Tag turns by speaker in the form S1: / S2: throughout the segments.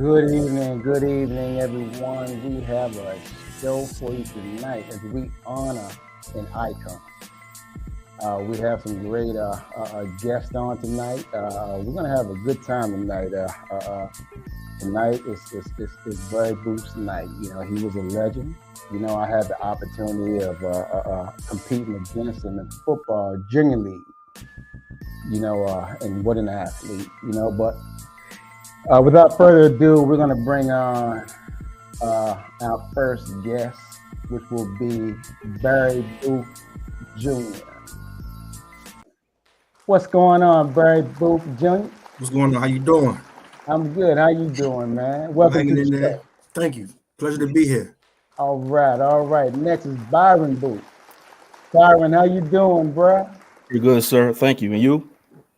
S1: Good evening, everyone. We have a show for you tonight as we honor an icon. We have some great guests on tonight. We're gonna have a good time tonight. Tonight is Barry Booth's night. You know, he was a legend. You know, I had the opportunity of competing against him in football junior league. You know, and what an athlete. You know, but without further ado, we're going to bring on our first guest, which will be Barry Booth Jr. What's going on, Barry Booth Jr.?
S2: What's going on? How you doing?
S1: I'm good. How you doing, man? Welcome to the show.
S2: There. Thank you. Pleasure to be here.
S1: All right. Next is Byron Booth. Byron, how you doing, bro?
S3: You're good, sir. Thank you. And you?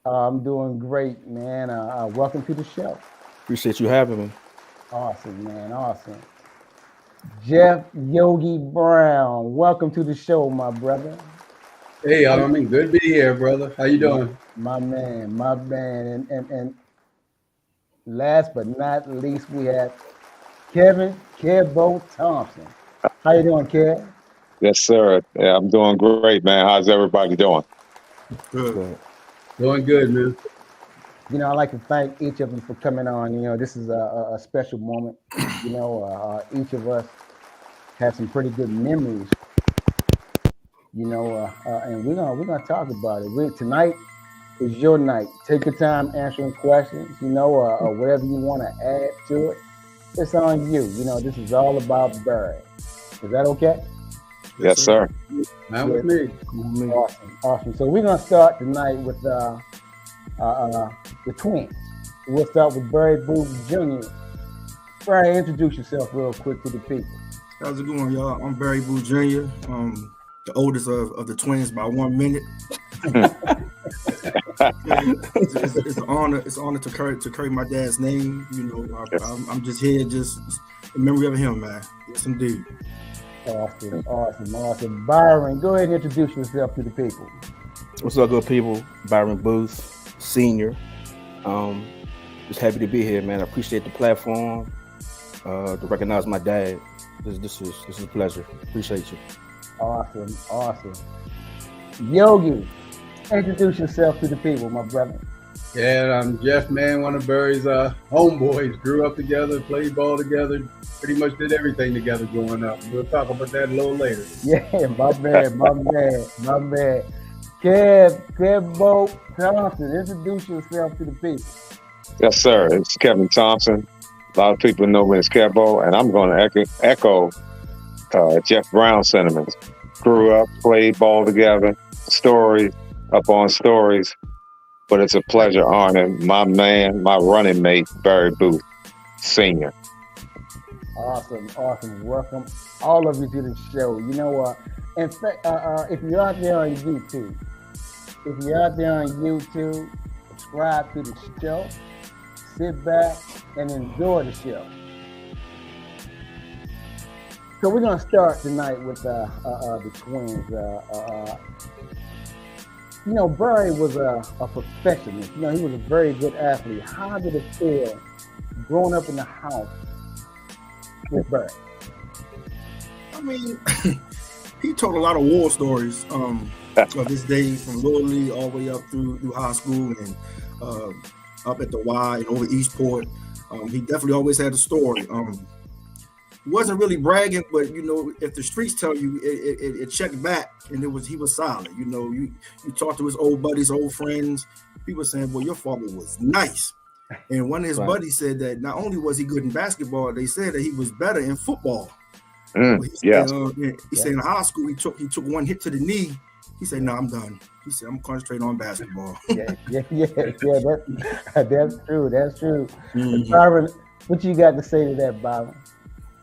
S1: I'm doing great, man. Welcome to the show.
S3: Appreciate you having me.
S1: Awesome, man. Awesome. Jeff Yogi Brown, welcome to the show, my brother.
S4: Hey, Armin, good to be here, brother. How you doing?
S1: My man. And last but not least, we have Kevin Kevo Thompson. How you doing, Kev?
S5: Yes, sir. Yeah, I'm doing great, man. How's everybody doing?
S2: Good.
S4: Doing good, man.
S1: You know, I'd like to thank each of them for coming on. You know, this is a special moment. You know, each of us have some pretty good memories. You know, and we're gonna talk about it. Tonight is your night. Take your time answering questions. You know, or whatever you want to add to it. It's on you. You know, this is all about Barry. Is that okay?
S5: Yes, sir.
S4: Not with me.
S1: Awesome. So we're gonna start tonight with the twins. We'll start with Barry Booth Jr. Barry, introduce yourself real quick to the people.
S2: How's it going, y'all? I'm Barry Booth Jr., the oldest of the twins by 1 minute. It's an honor. It's an honor to carry my dad's name. You know, I'm just here, just in memory of him, man. Yes, indeed.
S1: Awesome. Byron, go ahead and introduce yourself to the people.
S3: What's up, good people? Byron Booth, Senior. Just happy to be here, man. I appreciate the platform to recognize my dad. This is a pleasure. Appreciate you.
S1: Awesome. Yogi, introduce yourself to the people, my brother.
S4: Yeah, I'm Jeff, man, one of Barry's homeboys. Grew up together, played ball together, pretty much did everything together growing up. We'll talk about that a little later.
S1: Yeah, my man. Kevo Thompson, introduce yourself to the people.
S5: Yes, sir. It's Kevin Thompson. A lot of people know me as Kevo, and I'm going to echo Jeff Brown's sentiments. Grew up, played ball together, stories upon stories. But it's a pleasure honoring my man, my running mate, Barry Booth, Senior.
S1: Awesome. Welcome all of you to the show. You know what? In fact, if you're out there on YouTube, subscribe to the show, sit back and enjoy the show. So we're gonna start tonight with the twins. You know, Barry was a perfectionist. You know, he was a very good athlete. How did it feel growing up in the house with Barry?
S2: I mean, he told a lot of war stories of his days from Little League all the way up through high school and up at the Y and over Eastport. He definitely always had a story. Wasn't really bragging, but you know, if the streets tell you, it checked back, and he was solid. You know, you talk to his old buddies, old friends. People saying, "Well, your father was nice," and one of his buddies said that not only was he good in basketball, they said that he was better in football. He said in high school he took one hit to the knee. He said, "No, I'm done." He said, "I'm concentrating on basketball."
S1: That's true. Mm-hmm. Byron, what you got to say to that, Byron?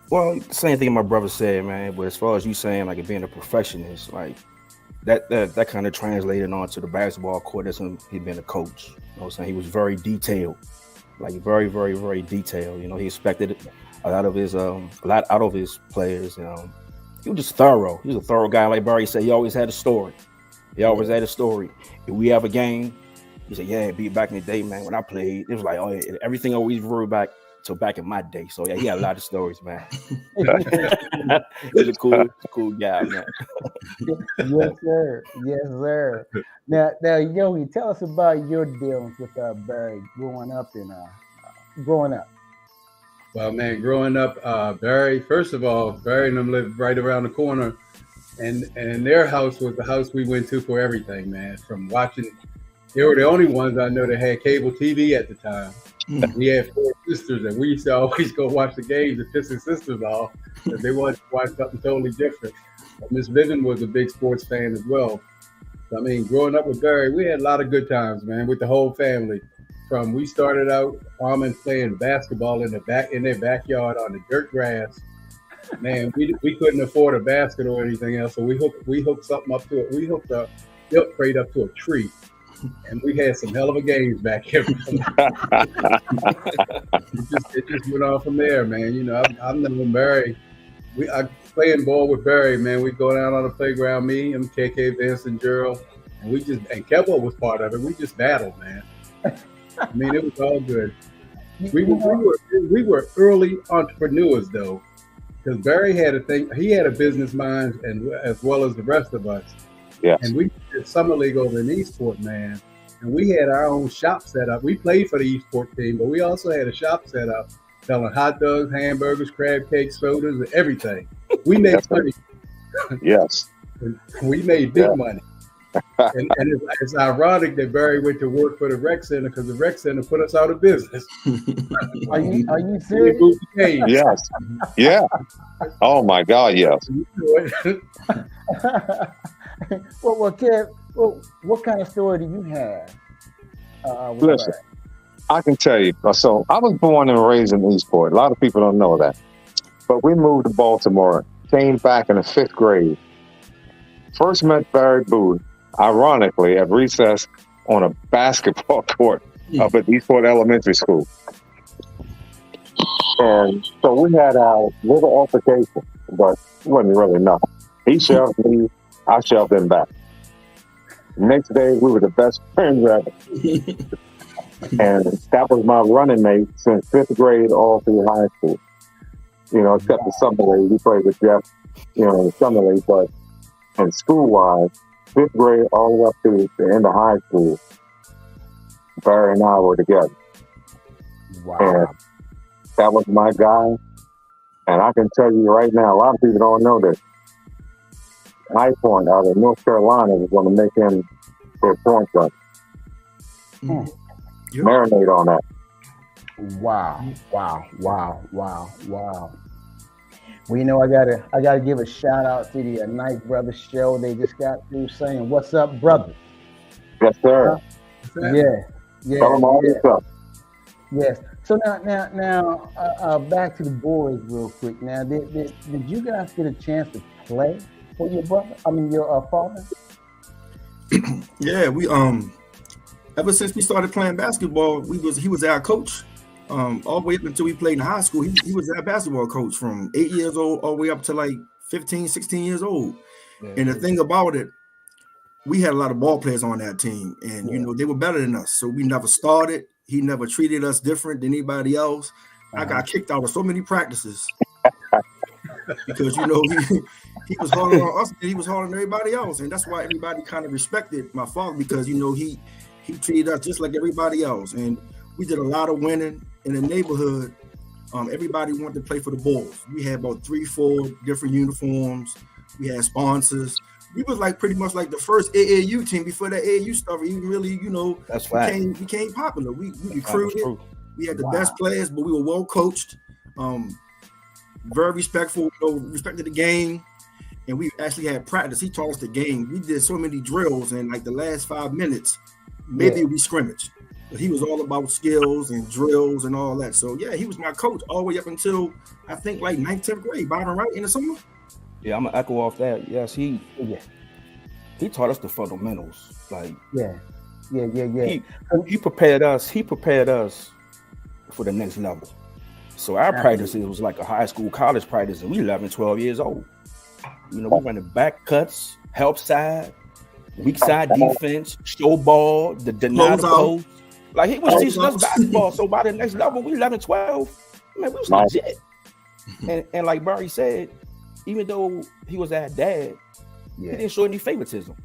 S3: Well, the same thing my brother said, man. But as far as you saying, like, being a perfectionist, like that kind of translated onto the basketball court as him being a coach. You know what I'm saying? He was very detailed, like very, very, very detailed. You know, he expected a lot out of his players. You know, he was just thorough. He was a thorough guy. Like Barry said, he always had a story. If we have a game, he said, "Yeah, back in the day, man, when I played, it was like, oh, everything always reverted back till back in my day. So yeah, he had a lot of stories, man. He's a cool guy, man.
S1: Yes, sir. Yes, sir. Now, Yogi, tell us about your dealings with Barry growing up.
S4: Well, man, growing up, Barry, first of all, Barry and them lived right around the corner. And their house was the house we went to for everything, man. From watching, they were the only ones I know that had cable TV at the time. We had 4 sisters, and we used to always go watch the games and piss his sisters off because they wanted to watch something totally different. But Miss Vivian was a big sports fan as well. So, I mean, growing up with Barry, we had a lot of good times, man, with the whole family. From we started out, Armin playing basketball in their backyard on the dirt grass. Man, we couldn't afford a basket or anything else, so we hooked something up to it. We hooked a milk crate up to a tree, and we had some hell of a games back here. It just went on from there, man. You know, I'm knowing Barry. I playing ball with Barry, man. We go down on the playground, me and KK, Vince, and Gerald, and Kevo was part of it. We just battled, man. I mean, it was all good. We were early entrepreneurs, though. Because Barry had he had a business mind, and as well as the rest of us.
S5: Yes.
S4: And we did summer league over in Eastport, man. And we had our own shop set up. We played for the Eastport team, but we also had a shop set up selling hot dogs, hamburgers, crab cakes, sodas, and everything. We made money.
S5: Yes.
S4: We made big money. And it's ironic that Barry went to work for the rec center because the rec center put us out of business.
S1: Are you serious?
S5: Yes. Yeah. Oh my God, yes.
S1: Well, Kev, what kind of story do you have?
S5: Listen, I can tell you. So I was born and raised in Eastport. A lot of people don't know that. But we moved to Baltimore, came back in the 5th grade. First met Barry Booth, ironically, at recess on a basketball court up at Eastport Elementary School. And so we had our little altercation, but it wasn't really nothing. He shoved me, I shoved him back. Next day, we were the best friends ever. And that was my running mate since 5th grade all through high school. You know, except the summer league. We played with Jeff, you know, in the summer league, but and school-wise, 5th grade all the way up to the end of high school, Barry and I were together.
S1: Wow.
S5: And that was my guy. And I can tell you right now, a lot of people don't know this. High Point out of North Carolina was going to make him their point guard. Marinate on that.
S1: Wow. Well, you know, I gotta give a shout out to the Knight Brothers show. They just got through saying, "What's up, brother?"
S5: Yes, sir.
S1: Yeah.
S5: Tell them all this stuff.
S1: Yes. So now, back to the boys real quick. Now, did you guys get a chance to play for your brother? I mean, your father?
S2: Yeah, we ever since we started playing basketball, he was our coach. All the way up until we played in high school, he was our basketball coach from 8 years old all the way up to like 15, 16 years old. Yeah, and the thing about it, we had a lot of ball players on that team, and you know, they were better than us. So we never started. He never treated us different than anybody else. I got kicked out of so many practices because, you know, he was harder on us than he was harder on everybody else. And that's why everybody kind of respected my father, because, you know, he treated us just like everybody else. And we did a lot of winning in the neighborhood. Everybody wanted to play for the Bulls. We had about 3-4 different uniforms. We had sponsors. We was like pretty much like the first AAU team before that AAU stuff even really, you know, became popular. We recruited. We had the best players, but we were well coached, very respectful, you know, respected the game, and we actually had practice. He taught us the game. We did so many drills, and like the last 5 minutes, maybe we scrimmaged. But he was all about skills and drills and all that. So yeah, he was my coach all the way up until I think like 9th, 10th grade. Byron, right in the summer.
S3: Yeah, I'm gonna echo off that. Yes, he taught us the fundamentals. Like He prepared us. He prepared us for the next level. So our practice was like a high school, college practice, and we 11, 12 years old. You know, we running back cuts, help side, weak side defense, show ball, the deny the post, Like he was teaching us basketball. So by the next level, we 11, 12. Man, we was legit. And like Barry said, even though he was our dad, he didn't show any favoritism.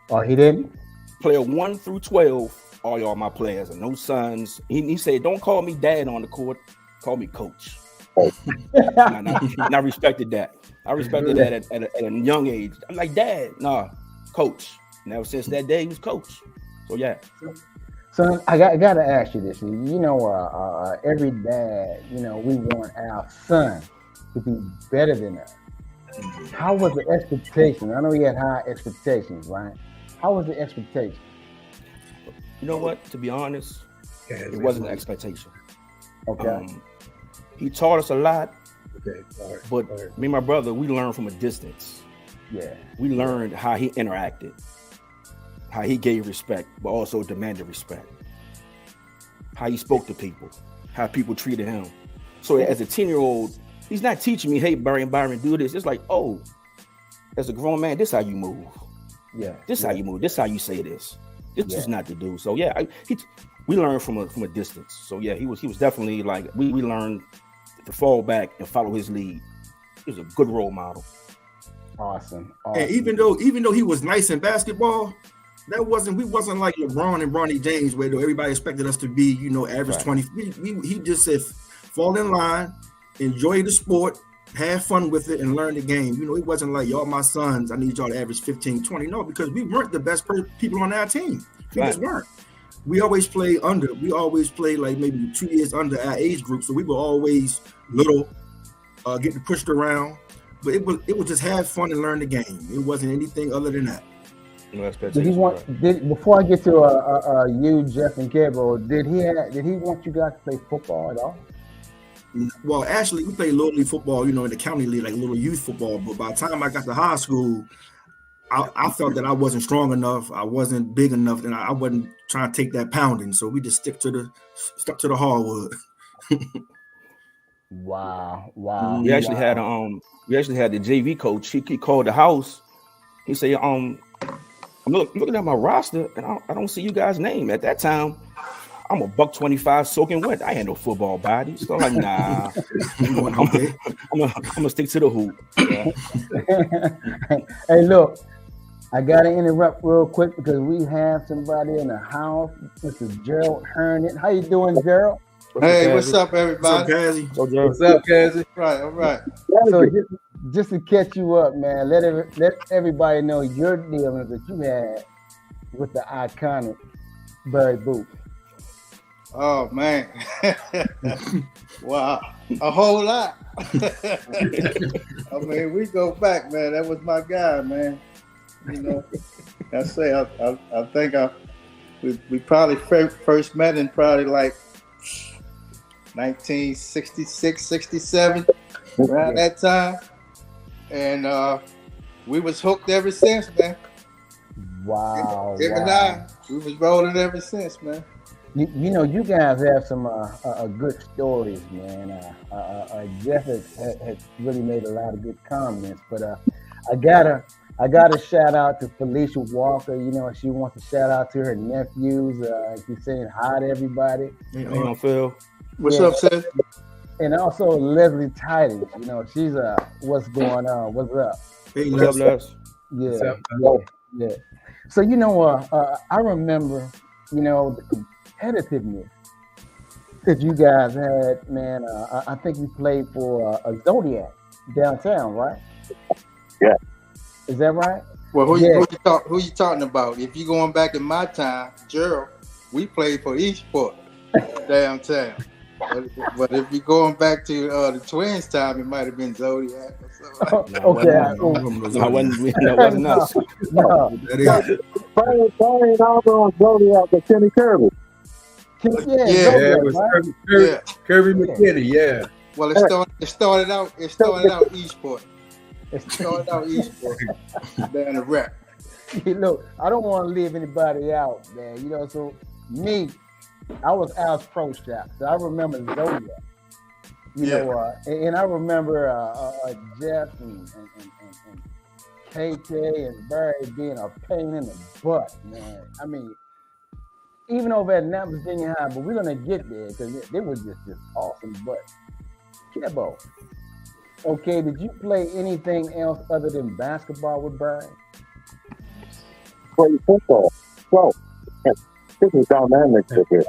S1: Oh, he didn't?
S3: Player 1 through 12, all y'all my players and no sons. He said, don't call me dad on the court, call me coach. And I respected that. I respected that at a young age. I'm like, dad, nah, coach. And ever since that day, he was coach. So yeah.
S1: So I got to ask you this. You know, every dad, you know, we want our son to be better than us. How was the expectation? I know you had high expectations, right? How was the expectation?
S3: You know what? To be honest, it wasn't an expectation.
S1: Okay.
S3: He taught us a lot.
S4: Okay.
S3: But me and my brother, we learned from a distance.
S1: Yeah.
S3: We learned how he interacted, how he gave respect, but also demanded respect. How he spoke to people, how people treated him. So as a 10-year-old, he's not teaching me, hey, Barry and Byron, do this. It's like, oh, as a grown man, this is how you move.
S1: Yeah.
S3: This is how you move. This is how you say this. This is not to do. So yeah, we learned from a distance. So yeah, he was definitely like we learned to fall back and follow his lead. He was a good role model.
S1: Awesome.
S2: And even though he was nice in basketball, we wasn't like LeBron and Bronny James, where everybody expected us to be, you know, average 20. He just said, fall in line, enjoy the sport, have fun with it, and learn the game. You know, it wasn't like, y'all my sons, I need y'all to average 15, 20. No, because we weren't the best people on our team. We just weren't. We always play under. We always play like maybe 2 years under our age group. So we were always little, getting pushed around. But it was just have fun and learn the game. It wasn't anything other than that.
S3: No
S1: before I get to you, Jeff, and Gabriel, did he want you guys to play football at all?
S2: Well, actually, we played little league football, you know, in the county league, like little youth football. But by the time I got to high school, I felt that I wasn't strong enough. I wasn't big enough, and I wasn't trying to take that pounding. So we just stuck to the hardwood.
S1: Wow.
S3: We actually had the JV coach. He called the house. He said, I'm looking at my roster, and I don't see you guys' name. At that time, I'm a $125 soaking wet. I ain't no football body. So I'm like, nah. I'm gonna stick to the hoop. Yeah.
S1: Hey, look, I gotta interrupt real quick because we have somebody in the house, Mr. Gerald Herndon. How you doing, Gerald?
S6: Hey, what's up, everybody?
S2: What's up, Cassie?
S6: All right.
S1: So just to catch you up, man, let everybody know your dealings that you had with the iconic Barry Boots.
S6: Oh man, wow, a whole lot. I mean, we go back, man. That was my guy, man. You know, I think we probably first met in probably like 1966, 67, around that time. And we was hooked ever since, man.
S1: Wow.
S6: Him and I, we was rolling ever since, man.
S1: You know, you guys have some good stories, man. Jeff has really made a lot of good comments, but I gotta shout out to Felicia Walker. You know, she wants to shout out to her nephews. She's saying hi to everybody.
S3: Hey, on Phil.
S6: What's up, Seth?
S1: And also Leslie Tidings. You know, she's what's going on? What's up?
S2: Hey,
S3: What's up, Les?
S1: Yeah. So you know, I remember, you know, the competitiveness that you guys had, man. I think you played for a Zodiac downtown, right?
S5: Yeah.
S1: Is that right?
S6: Well, who you talking about? If you going back in my time, Gerald, we played for Eastport downtown. But if you're going back to the Twins' time, it might have been Zodiac or something.
S3: That wasn't us.
S1: No.
S5: Barry and I was on Zodiac with Kenny Kirby.
S4: It was Kirby McKinney. Yeah.
S6: Well, it started out Eastport. It started out Eastport down the rep.
S1: Look, I don't want to leave anybody out, man. You know, so me, I was Al's pro shop, so I remember Zodiac. You know, and I remember Jeff and KK and Barry being a pain in the butt, man. I mean, even over at Annapolis Junior High, but we're gonna get there because it was just awesome. But Kebo, okay, did you play anything else other than basketball with Barry?
S5: Played football. So, this is dynamic here.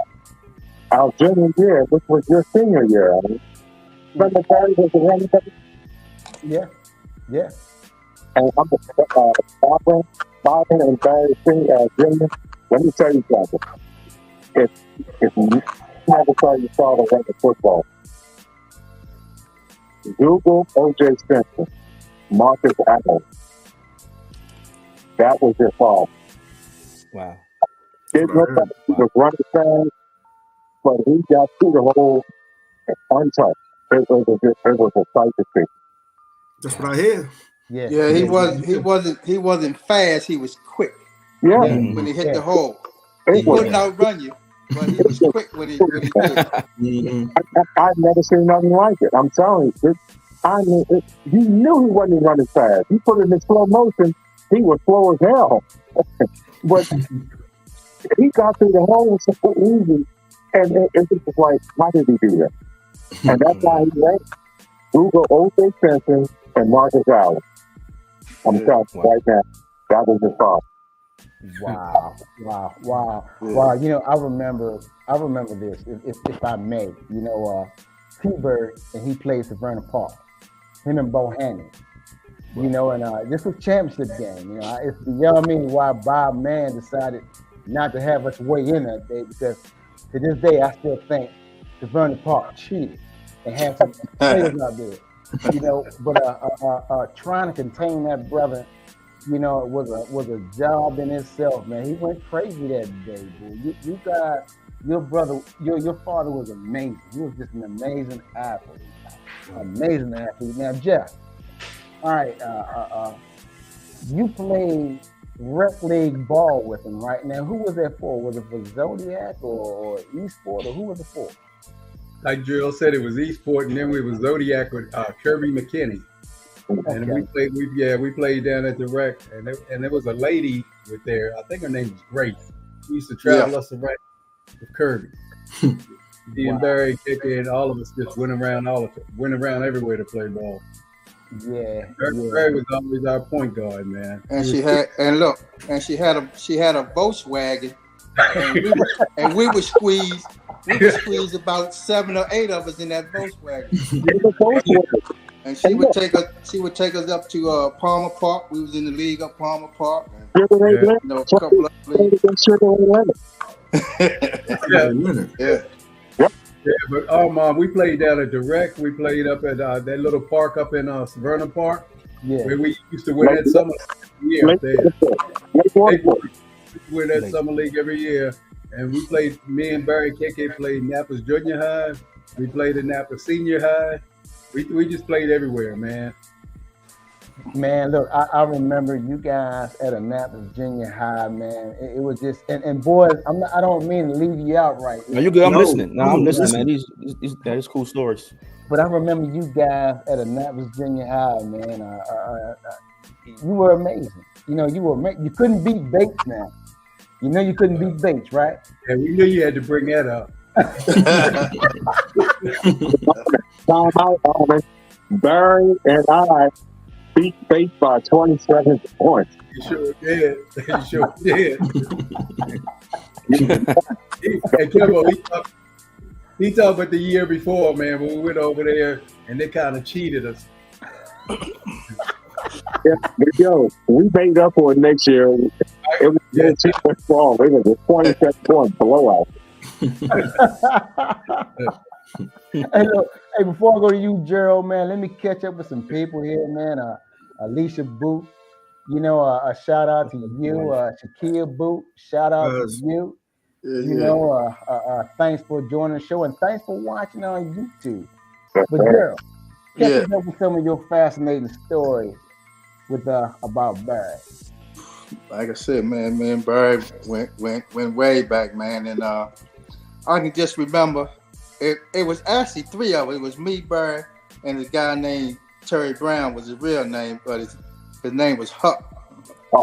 S5: Our junior year, which was your senior year, I mean. Remember Barry was the running back?
S1: Yeah.
S5: And I'm Byron and Barry Jr. Let me tell you something. If you never saw your father run the football, Google O.J. Simpson, Marcus Allen. That was your father.
S3: Wow.
S5: Didn't look like he was running fast, but he got through the whole untouched. It was a sight to see.
S2: That's what I hear.
S6: Yeah, he wasn't fast. He was quick.
S5: Yeah.
S6: When he hit the hole, he
S5: It was,
S6: couldn't outrun you, but he was quick when he did it.
S5: I've never seen nothing like it. I'm telling you. You knew he wasn't running fast. You put it in slow motion, he was slow as hell. But he got through the hole so easy. And it was just like, how did he do that? And that's why he went Google O.J. Simpson and Marcus Allen. I'm telling you right now, that was his father.
S1: Wow. You know, I remember this, if I may. You know, T-Bird, and he plays for Vernon Park. Him and Bohannon. You know, and this was championship game. You know, it's beyond me why Bob Mann decided not to have us weigh in that day, because to this day I still think the Vernon Park cheated and had some players out there. You know, but trying to contain that brother, you know, it was a job in itself, man. He went crazy that day, boy. You guys, your brother, your father was amazing. He was just an amazing athlete. Amazing athlete. Now, Jeff, all right, you played rec league ball with him, right? Now, who was that for? Was it for Zodiac or Eastport, or who was it for?
S4: Like Gerald said, it was Eastport, and then we was Zodiac with Kirby McKinney.
S1: Okay.
S4: And we played down at the rec, and there was a lady with there. I think her name was Grace. She used to travel us around with Kirby. Me and Barry, Kicker, and all of us just went around everywhere to play ball.
S1: Yeah.
S4: Barry was always our point guard, man.
S6: And she had a Volkswagen, and we would squeeze. We would squeeze about 7 or 8 of us in that Volkswagen. And she would take us up to Palmer Park. We was in the league up Palmer Park. And, a couple of leagues.
S4: Yeah, but we played down at the rec. We played up at that little park up in Vernon Park, where we used to win that summer year up there. We win that summer league every year. And we played, me and Barry KK played Napa's Junior High. We played at Napa Senior High. We just played everywhere, man.
S1: Man, look, I remember you guys at Annapolis Junior High, man. It was just, and boys, I don't mean to leave you out right now.
S3: No, you good. I'm listening. No, I'm listening, man. These cool stories.
S1: But I remember you guys at Annapolis Junior High, man. You were amazing. You know, you were amazing. You couldn't beat Bates now. You know you couldn't beat Bates, right?
S4: Yeah, we knew you had to bring that up.
S5: Barry and I beat Bates by 27 points.
S4: You sure did. And Kimbo, he talked about the year before, man, when we went over there and they kind of cheated us.
S5: Yeah, but yo, we made up for it next year. It was strong. It was a 27-point blowout.
S1: Hey, before I go to you, Gerald, man, let me catch up with some people here, man. Alicia Boot, you know, a shout out to you. Shakia Boot, shout out to you. You know, thanks for joining the show and thanks for watching on YouTube. But Gerald, catch up with some of your fascinating stories with about Barry.
S6: Like I said, man, Barry went way back, man, and I can just remember it was actually 3 of us. It was me, Barry, and this guy named Terry Brown was his real name, but his name was Huck.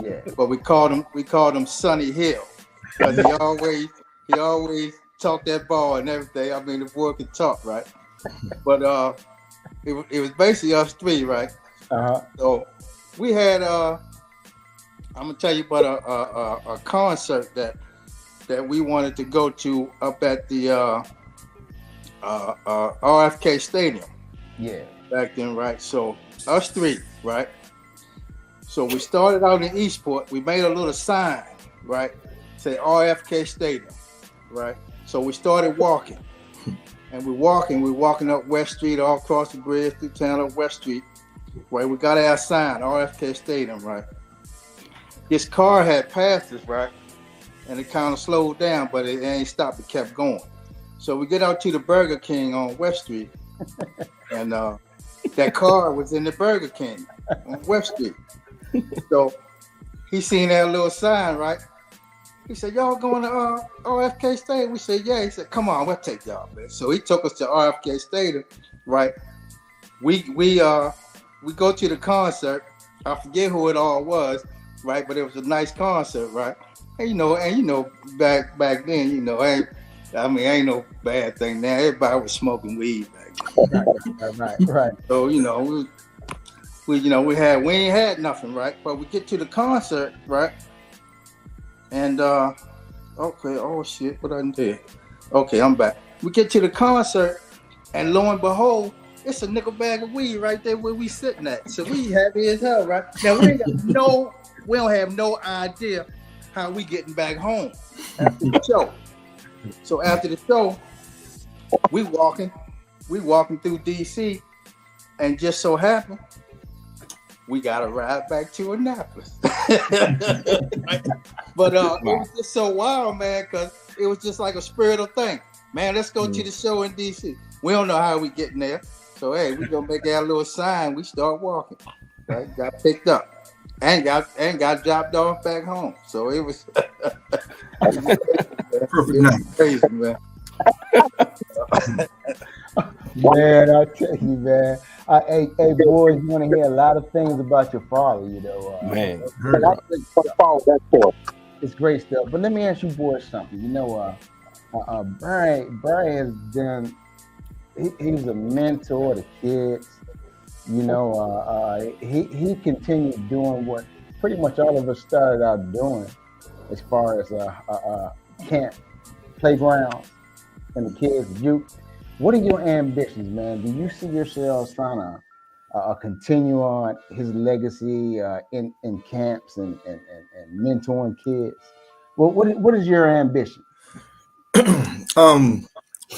S6: Yeah. But we called him Sonny Hill because He always talked that ball and everything. I mean, the boy could talk, right? But it was basically us three, right? So we had I'm gonna tell you about a concert that we wanted to go to up at the RFK Stadium.
S1: Yeah.
S6: Back then, right? So us three, right? So we started out in Eastport. We made a little sign, right? Say RFK Stadium, right? So we started walking. And we're walking up West Street, all across the bridge through town up West Street. Right? We got our sign, RFK Stadium, right? This car had passed us, right? And it kind of slowed down, but it ain't stopped, it kept going. So we get out to the Burger King on West Street. And that car was in the Burger King on West Street. So he seen that little sign, right? He said, y'all going to RFK Stadium? We said, yeah. He said, come on, we'll take y'all, man. So he took us to RFK Stadium, right? We go to the concert. I forget who it all was, right? But it was a nice concert, right? And you know, back then, you know, ain't no bad thing now. Everybody was smoking weed back then. Right. So, you know, we ain't had nothing, right? But we get to the concert, right? And okay, oh shit, what I did? Okay, I'm back. We get to the concert, and lo and behold, it's a nickel bag of weed right there where we sitting at. So we happy as hell, right? Now we don't have no idea how we getting back home after the show. So after the show, we walking through DC, and just so happened we got to ride back to Annapolis. But it was just so wild, man, because it was just like a spiritual thing. Man, let's go to the show in DC. We don't know how we getting there. So hey, we gonna make that little sign. We start walking. Right? Got picked up and got dropped off back home. So it was
S2: perfect night.
S6: Crazy, man.
S1: Man, I tell you, man. Hey, boys, you want to hear a lot of things about your father, you know.
S3: Man,
S1: it's great stuff. But let me ask you boys something. You know, Brian has done. He's a mentor to kids. You know, he continued doing what pretty much all of us started out doing, as far as camp, playgrounds, and the kids, the youth. What are your ambitions, man? Do you see yourselves trying to continue on his legacy in camps and mentoring kids? Well, what is your ambition?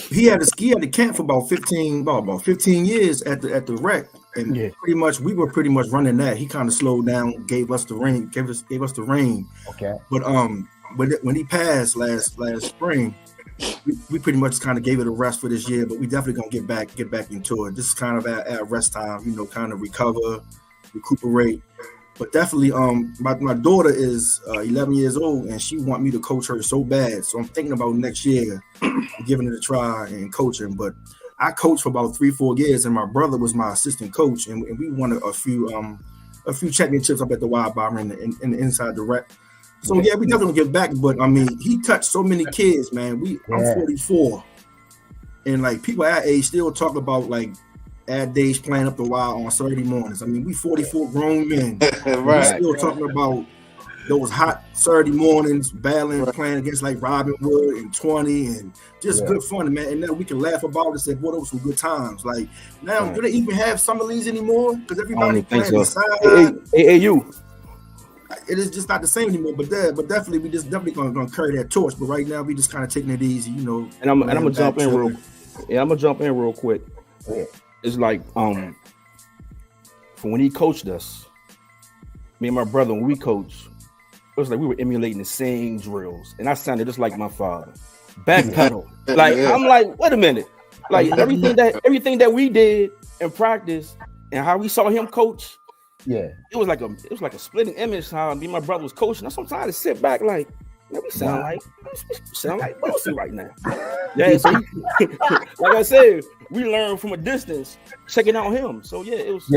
S2: He had a camp for about 15 years at the rec, and pretty much we were pretty much running that. He kind of slowed down, gave us the reign.
S1: Okay.
S2: But when he passed last spring, we pretty much kind of gave it a rest for this year. But we definitely gonna get back into it. This is kind of at rest time, you know, kind of recover, recuperate. But definitely, my daughter is 11 years old, and she want me to coach her so bad. So I'm thinking about next year giving it a try and coaching. But I coached for about 3-4 years, and my brother was my assistant coach, and we won a few championships up at the Wild Byron and inside the rec. So yeah, we definitely get back. But I mean, he touched so many kids, man. I'm 44, and like people our age still talk about like ad days playing up the Wild on Saturday mornings. I mean, we 44 grown men. We're still talking about those hot Saturday mornings, battling, playing against like Robin Wood and 20, and just good fun, man. And then we can laugh about it and say, boy, those were some good times. Like now, do they even have summer leagues anymore? Because everybody playing inside.
S3: Hey, you.
S2: It is just not the same anymore. But definitely, we just definitely gonna carry that torch. But right now, we just kind of taking it easy, you know.
S3: And I'm gonna jump in real. Yeah, I'm gonna jump in real quick. Yeah. It's like from when he coached us, me and my brother, when we coached, it was like we were emulating the same drills, and I sounded just like my father. Backpedal, like I'm like, wait a minute, like everything that we did in practice and how we saw him coach, it was like a splitting image how me and my brother was coaching. I sometimes to sit back like, man, we sound like Bootsy right now. Yeah, so like I said, we learned from a distance, checking out him. So yeah, it was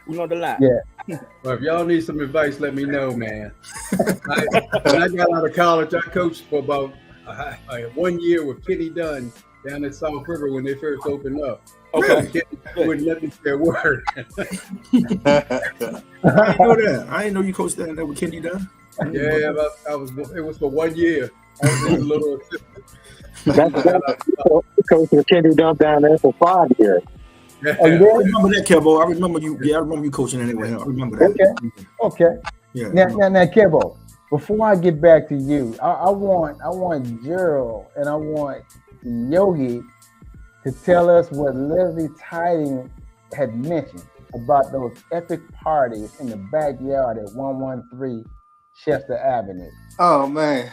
S3: we learned a lot.
S1: Yeah.
S4: Well, if y'all need some advice, let me know, man. When I got out of college, I coached for about I had 1 year with Kenny Dunn down at South River when they first opened up.
S3: Okay.
S4: Kenny wouldn't let me say a word.
S2: I didn't know that. I didn't know you coached down there with Kenny Dunn.
S4: Yeah, it was for 1 year. I was in a little assistant.
S5: He coached with Kenny Dunn down there for 5 years.
S1: Oh, you
S2: I
S1: there?
S2: remember that, Kevo. I remember you. Yeah, I remember you coaching anyway. I remember that.
S1: Okay.
S2: Yeah.
S1: Now, Kevo, before I get back to you, I want Gerald and I want Yogi to tell us what Leslie Tiding had mentioned about those epic parties in the backyard at 113 Chester Avenue.
S6: Oh man.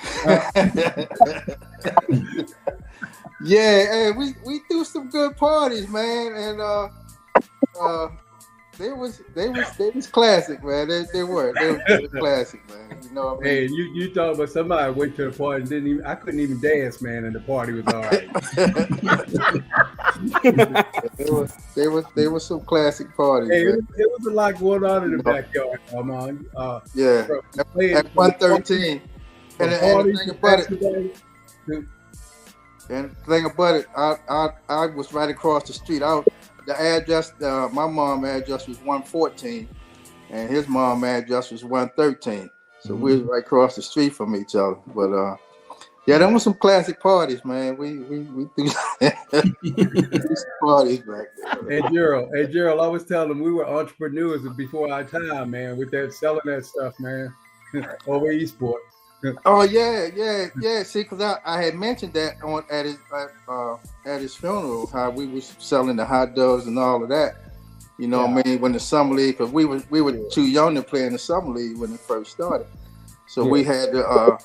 S6: Yeah, hey, we threw some good parties, man, and they was classic, man. They were classic, man. You know what I mean?
S4: Hey, you thought about somebody went to the party and didn't even. I couldn't even dance, man, and the party was all right.
S6: There was some classic parties.
S4: Hey,
S6: man.
S4: it was a lot going on in the backyard, Armand.
S6: Yeah, at 113. And the thing about it. And the thing about it, I was right across the street. The address, my mom address was 114, and his mom address was 113. So we was right across the street from each other. But yeah, there was some classic parties, man. We threw some parties back there.
S4: Hey Gerald, I was telling him we were entrepreneurs before our time, man, with that selling that stuff, man, over Eastport.
S6: Oh yeah. See, because I had mentioned that at his funeral, how we was selling the hot dogs and all of that. You know what I mean? When the summer league, because we were too young to play in the summer league when it first started. So we had to.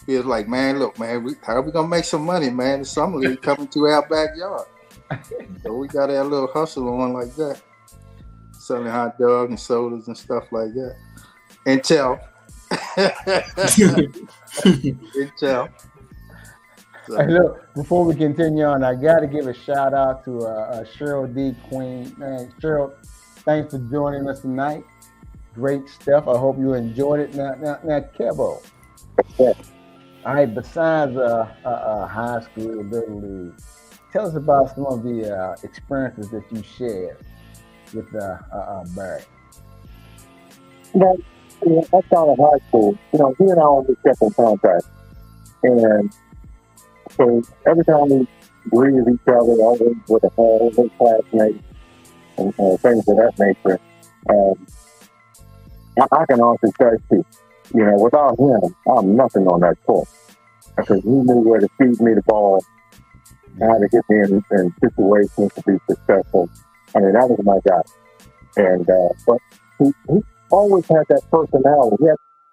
S6: He was like, man, look, man, how are we gonna make some money, man? The summer league coming to our backyard. So we got our little hustle on like that, selling hot dogs and sodas and stuff like that. Until. So.
S1: Hey, look, before we continue on, I got to give a shout out to Cheryl D. Queen. Man, Cheryl, thanks for joining us tonight. Great stuff. I hope you enjoyed it. Now, Kevo. All right, besides high school, little league, tell us about some of the experiences that you shared with Barry.
S5: Well, I started high school. He and I always kept in contact. And so every time we greeted each other, always with a hug, with classmates, and things of that nature, I can honestly say, without him, I'm nothing on that court. Because he knew where to feed me the ball, how to get me in situations to be successful. I mean, that was my guy. And but he always had that personality.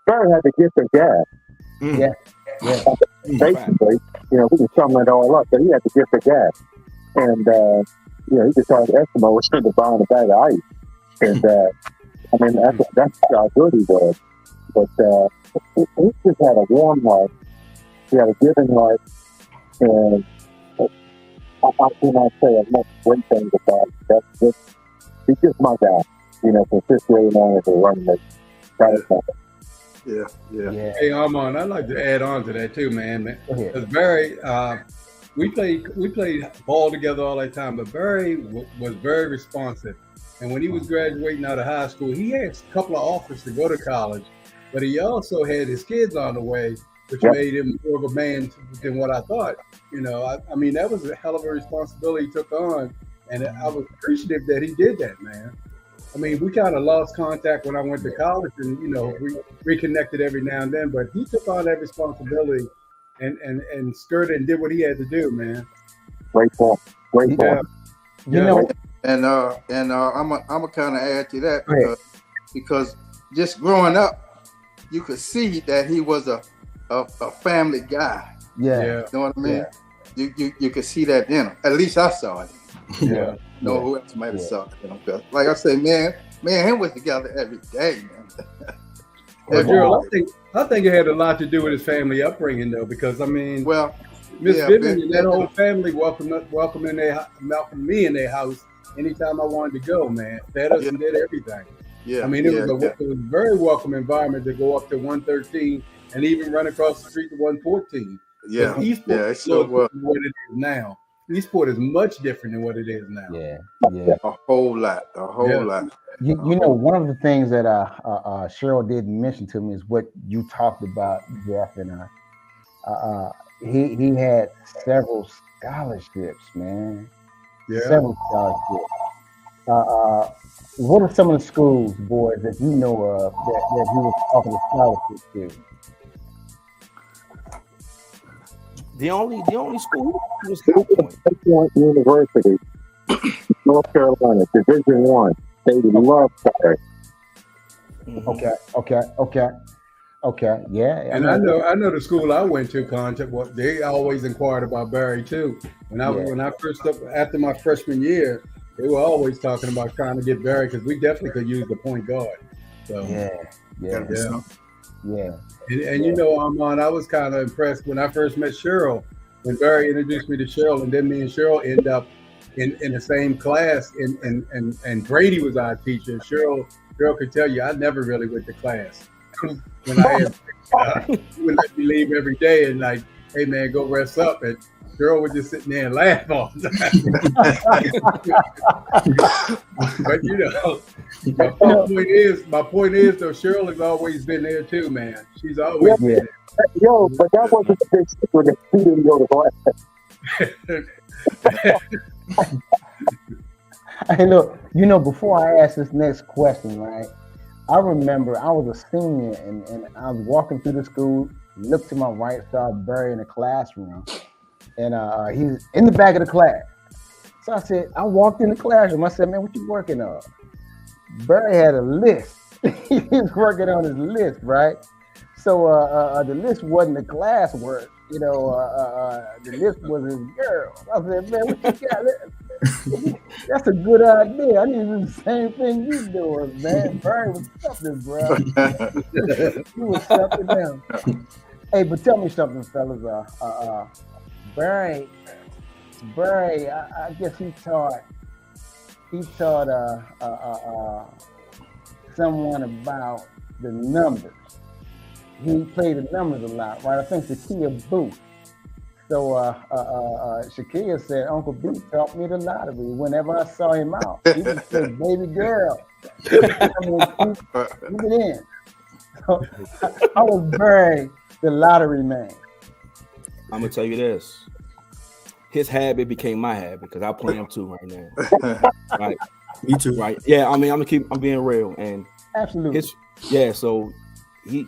S5: Barry had the gift of gab.
S1: Yeah.
S5: Basically, we can sum it all up, but he had the gift of gab. And, he could tell Eskimos to buy a bag of ice. And, I mean, that's how good he was. But he just had a warm heart. He had a giving heart. And I cannot say enough great things about it. He's just my guy. For 58 as a running mate.
S6: Yeah.
S4: Hey, Armand, I'd like to add on to that too, man. Because Barry, we played ball together all that time, but Barry was very responsive. And when he was graduating out of high school, he had a couple of offers to go to college, but he also had his kids on the way, which made him more of a man than what I thought. I mean, that was a hell of a responsibility he took on, and I was appreciative that he did that, man. I mean, we kind of lost contact when I went to college, and we reconnected every now and then. But he took on that responsibility and skirted and did what he had to do, man.
S5: Great point.
S6: And I'm a kind of add to that because just growing up, you could see that he was a family guy.
S1: Yeah.
S6: You know what I mean? Yeah. You could see that in him. At least I saw it.
S4: Yeah.
S6: No, who else might have saw it? Like I say, man, him was together every day, man.
S4: Well, Gerald, I think it had a lot to do with his family upbringing, though, because I mean, Miss Vivian and that whole family welcoming me in their house anytime I wanted to go, man. Fed us and did everything. Yeah, I mean, it was a very welcome environment to go up to 113 and even run across the street to 114.
S6: Yeah,
S4: Esports
S6: yeah, it sure was.
S4: what it is now. Esport is much different than what it is now.
S1: Yeah.
S6: A whole lot.
S1: You know, one of the things that Cheryl did mention to me is what you talked about, Jeff, and he had several scholarships, man.
S4: Yeah.
S1: Several scholarships. What are some of the schools, boys, that you know of that he was offering scholarships to?
S3: The only school was High Point.
S5: Point University, North Carolina, Division I. They love Barry.
S1: Okay. Yeah.
S4: And I know the school I went to, they always inquired about Barry too. When I first after my freshman year, they were always talking about trying to get Barry because we definitely could use the point guard. So
S1: yeah.
S4: And you know, Armand, I was kind of impressed when I first met Cheryl, when Barry introduced me to Cheryl, and then me and Cheryl end up in the same class, and Brady was our teacher. Cheryl could tell you I never really went to class. When I he would let me leave every day and like, hey man, go rest up, and Cheryl was just sitting there and laugh all the time. But you know, my point is though, Cheryl has always been there too, man. She's always been there.
S5: Yo, but that wasn't the big secret that he didn't go to class.
S1: Hey, look, you know, before I ask this next question, right? I remember I was a senior and I was walking through the school, looked to my right, saw Barry in the classroom, and he's in the back of the class. So I walked in the classroom. I said, man, what you working on? Barry had a list. He was working on his list, right? So the list wasn't the class work, you know, the list was his girl. I said, man, what you got? That's a good idea. I need to do the same thing you doing, man. Barry was something, bro. He was something else. Hey, but tell me something, fellas. Barry, I guess he taught someone about the numbers. He played the numbers a lot, right? I think Shakia Booth. So Shakia said, Uncle B taught me the lottery. Whenever I saw him out, he would say, baby girl. Keep it in. So I was Barry, the lottery man.
S3: I'm gonna tell you this. His habit became my habit because I play him too right now. Right.
S2: Me too.
S3: Right. Yeah, I mean, I'm being real. And
S1: absolutely.
S3: So he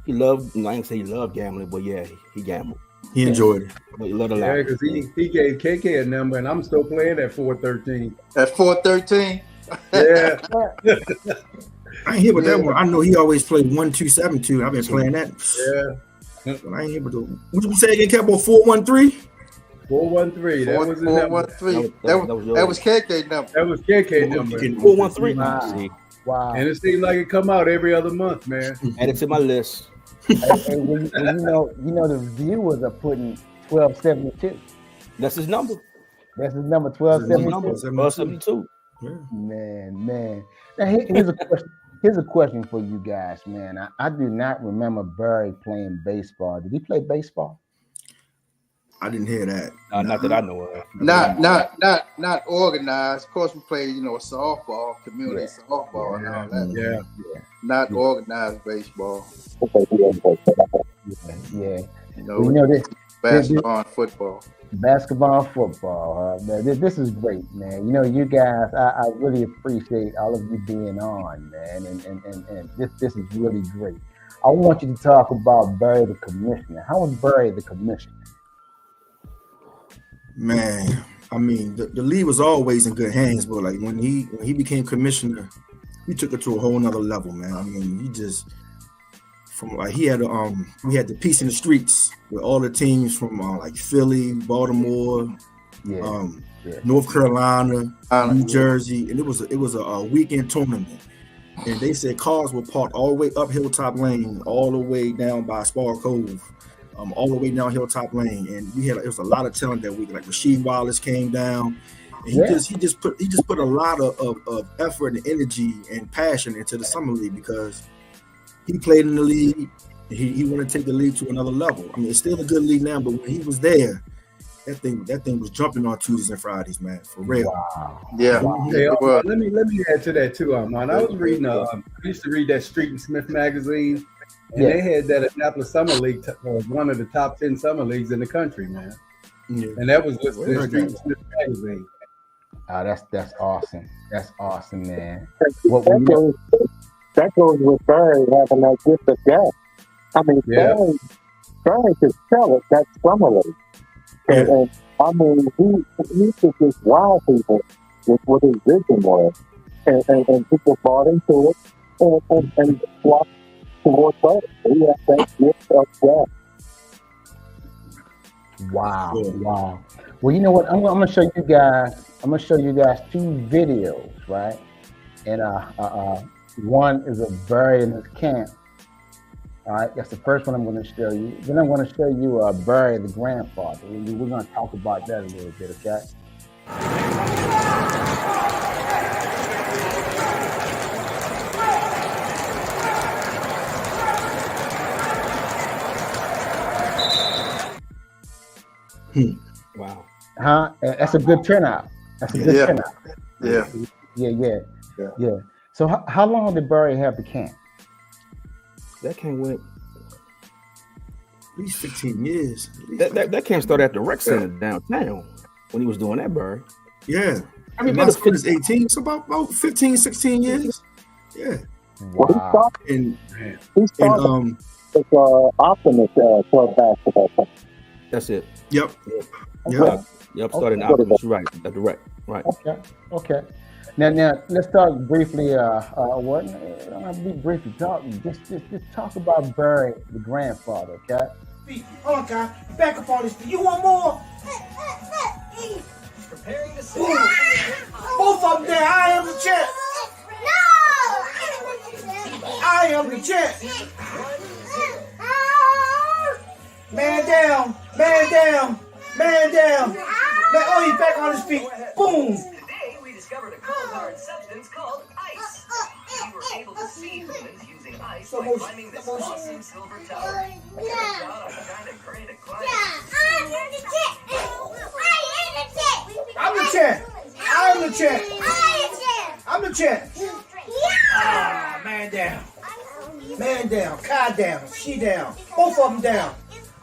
S3: loved, I ain't say he loved gambling, but yeah, he gambled.
S2: He enjoyed it.
S3: But he loved a lot.
S4: Yeah, because he gave KK a number, and I'm still playing at 413.
S6: At 413?
S4: Yeah.
S2: I ain't here with that one. I know he always played 1272. I've been playing that.
S4: Yeah.
S2: But I ain't here with the. What did we say again, Capo? 413?
S4: 413. That was his number.
S6: 413. That was KK number.
S4: That was KK number.
S3: 413.
S1: Wow.
S4: And it seemed like it come out every other month, man.
S3: Add it to my list.
S1: And you know the viewers are putting 1272.
S3: That's his number.
S1: That's his number, 1272.
S3: 1272.
S1: Man. Now here's a question for you guys, man. I do not remember Barry playing baseball. Did he play baseball?
S2: I didn't hear that.
S3: Not that I know of.
S6: Not organized. Of course, we played, softball, community softball, and all that.
S4: Yeah.
S6: Not organized baseball.
S1: Yeah.
S6: This basketball and football.
S1: Basketball and football. This is great, man. You guys, I really appreciate all of you being on, man. And this is really great. I want you to talk about Barry the commissioner. How was Barry the commissioner?
S2: Man, I mean, the league was always in good hands, but like when he became commissioner, he took it to a whole nother level, man. I mean, he just we had the peace in the streets with all the teams from like Philly, Baltimore, North Carolina, New Jersey, and it was a weekend tournament. And they said cars were parked all the way up Hilltop Lane, all the way down by Spar Cove. All the way down Hilltop Lane, and it was a lot of talent that week. Like Rasheed Wallace came down, and he just put a lot of effort and energy and passion into the summer league because he played in the league. He wanted to take the league to another level. I mean, it's still a good league now, but when he was there, that thing was jumping on Tuesdays and Fridays, man, for real.
S1: Wow.
S6: Yeah.
S4: Hey,
S6: Well,
S4: let me add to that too, Armand. I was reading. I used to read that Street and Smith magazine, and
S1: Yeah.
S4: they had that Annapolis Summer League was one of the top 10 summer leagues in the country, man.
S2: Yeah.
S4: And that was listed in Street and Smith magazine.
S1: That's awesome. That's awesome, man.
S5: That goes with Barry having that gift of gab. I mean,
S4: Yeah.
S5: Barry could sell it that summer league. And I mean, he could just wow people with what his vision was. And people bought into it and flocked towards Barry. He had that gift of gab.
S1: Wow.
S2: Yeah.
S1: Wow. Well, you know what? I'm gonna show you guys. I'm gonna show you guys 2 videos, right? And one is of Barry in his camp. All right, that's the first one I'm going to show you. Then I'm going to show you Barry, the grandfather. We're going to talk about that a little bit, okay?
S3: Wow.
S1: Huh? That's a good turnout. That's a good turnout.
S6: yeah.
S1: Yeah. So how long did Barry have the camp?
S3: That camp went.
S2: At least 15 years.
S3: That camp started at the rec center downtown when he was doing that, Barry.
S2: Yeah.
S3: I mean,
S2: My son is 18, so about 15, 16 years. Yeah.
S5: Well,
S2: And
S5: he started with Optimist Club basketball team.
S3: That's it.
S2: yep.
S3: Yep. Started in Optimus, right? At the rec, right?
S1: Okay. Now let's talk briefly. What? I don't have to be briefly talking. Just talk about Barry, the grandfather. Okay.
S7: Hold on, guy. Back up all this. You want more?
S8: Preparing to see.
S7: Both of them there. I am the champ. I am the champ. Man down. Man down. Man down. Man, oh, he's back on his feet. Boom.
S8: Today we discovered a cold hard substance called ice. We were able to see humans using ice by climbing this awesome silver tower. I got a kind of great at climbing.
S7: I'm the champ. I'm the champ. I'm the champ. Ah, man down. Man down. Kai down. She down. Both of them down.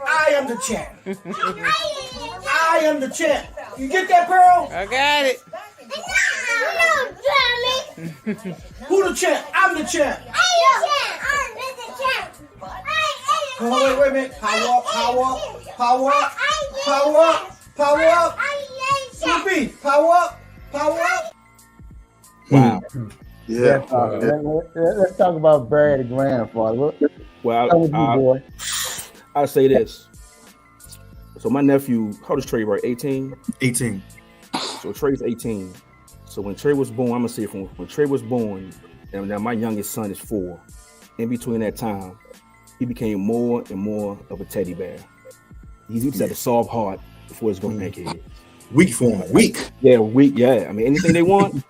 S7: I am the champ. I am the champ. You get that, girl?
S9: I got it.
S7: Who the champ? I'm the champ. Oh, wait a minute. Power up, power up, power up, power up, power up. Snoopy, power up, power up.
S3: Wow.
S6: Yeah.
S1: Let's talk about Barry, the grandfather.
S3: Well, I'll say this. So my nephew, how old is Trey, right? 18?
S2: 18.
S3: So Trey's 18. So when Trey was born, I'm gonna say from when Trey was born, and now my youngest son is 4. In between that time, he became more and more of a teddy bear. He just had a soft heart before his grandkids.
S2: Weak for him. Weak.
S3: Yeah, weak. Yeah, I mean anything they want,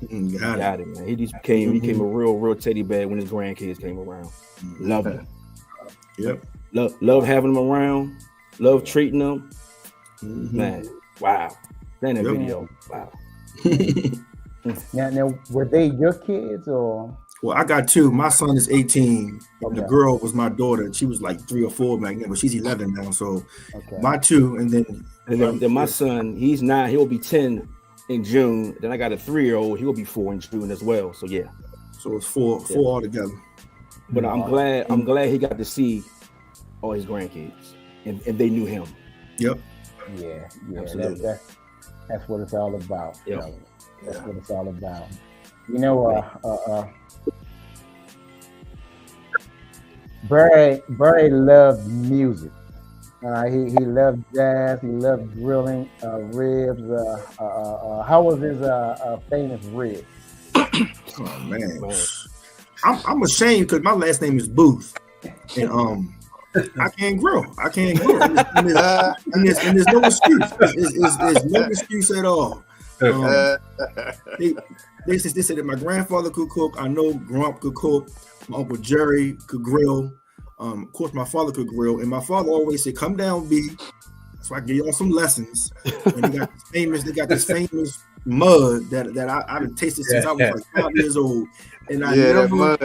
S2: Got
S3: got it, man. He just became a real teddy bear when his grandkids came around. Love him.
S2: Yep.
S3: Love having them around. Love treating them. Man, wow. That video. Wow.
S1: Now, were they your kids or?
S2: Well, I got 2. My son is 18. The girl was my daughter. She was like 3 or 4 back then, but she's 11 now. So my 2, and then
S3: my son, he's 9. He'll be 10 in June. Then I got a 3-year-old. He'll be 4 in June as well. So yeah.
S2: So it's 4 all together.
S3: But I'm glad he got to see all his grandkids and they knew him.
S2: Yep.
S1: Yeah.
S3: Absolutely.
S1: That's what it's all about.
S3: Yep.
S1: That's what it's all about. You know, Barry loved music. He loved jazz. He loved grilling ribs. How was his famous rib?
S2: Oh man, I'm ashamed because my last name is Booth, and I can't grill. And there's no excuse. There's no excuse at all. They said that my grandfather could cook. I know Grump could cook. My Uncle Jerry could grill. Of course, my father could grill, and my father always said, "Come down, B." So I give y'all some lessons. And they got this famous mud that I've tasted since I was like 5 years old, and I never